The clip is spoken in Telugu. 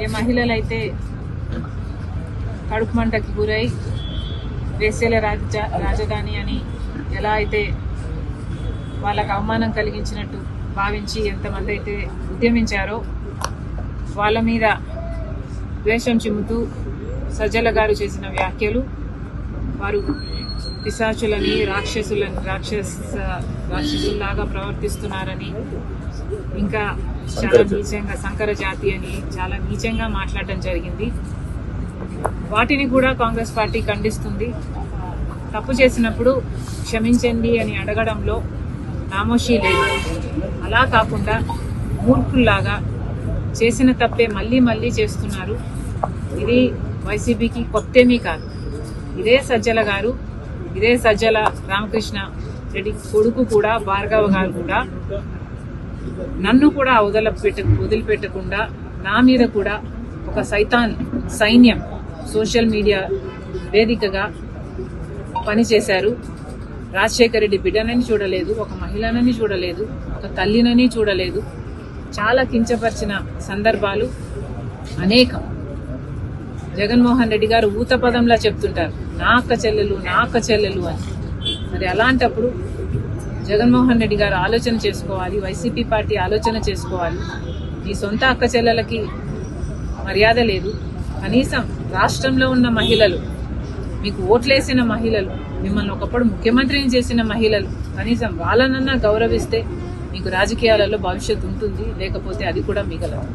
ఏ మహిళలైతే కడుపు మంటకి గురై వేశ్యల రాజధాని అని ఎలా అయితే వాళ్ళకు అవమానం కలిగించినట్టు భావించి ఎంతమంది అయితే ఉద్యమించారో వాళ్ళ మీద ద్వేషం చిమ్ముతూ సజ్జల గారు చేసిన వ్యాఖ్యలు వారు పిశాచులని రాక్షసుల్లాగా ప్రవర్తిస్తున్నారని ఇంకా చాలా నీచంగా సంకర జాతి అని చాలా నీచంగా మాట్లాడడం జరిగింది. వాటిని కూడా కాంగ్రెస్ పార్టీ ఖండిస్తుంది. తప్పు చేసినప్పుడు క్షమించండి అని అడగడంలో నామోషి లేదు. అలా కాకుండా మూర్ఖుల్లాగా చేసిన తప్పే మళ్ళీ మళ్ళీ చేస్తున్నారు. ఇది వైసీపీకి కొత్తేమీ కాదు. ఇదే సజ్జల గారు, ఇదే సజ్జల రామకృష్ణ రెడ్డి కొడుకు కూడా భార్గవ గారు కూడా నన్ను కూడా వదిలిపెట్టకుండా నా మీద కూడా ఒక సైన్యం సోషల్ మీడియా వేదికగా పనిచేశారు. రాజశేఖర రెడ్డి బిడ్డనని చూడలేదు, ఒక మహిళనని చూడలేదు, ఒక తల్లినని చూడలేదు. చాలా కించపరిచిన సందర్భాలు అనేకం. జగన్మోహన్ రెడ్డి గారు ఊత పదంలా చెప్తుంటారు, నా అక్క చెల్లెలు అని. మరి అలాంటప్పుడు జగన్మోహన్ రెడ్డి గారు ఆలోచన చేసుకోవాలి, వైసీపీ పార్టీ ఆలోచన చేసుకోవాలి. మీ సొంత అక్క చెల్లెలకి మర్యాద లేదు. కనీసం రాష్ట్రంలో ఉన్న మహిళలు, మీకు ఓట్లేసిన మహిళలు, మిమ్మల్ని ఒకప్పుడు ముఖ్యమంత్రిని చేసిన మహిళలు, కనీసం వాళ్ళనన్నా గౌరవిస్తే మీకు రాజకీయాలలో భవిష్యత్తు ఉంటుంది, లేకపోతే అది కూడా మిగలదు.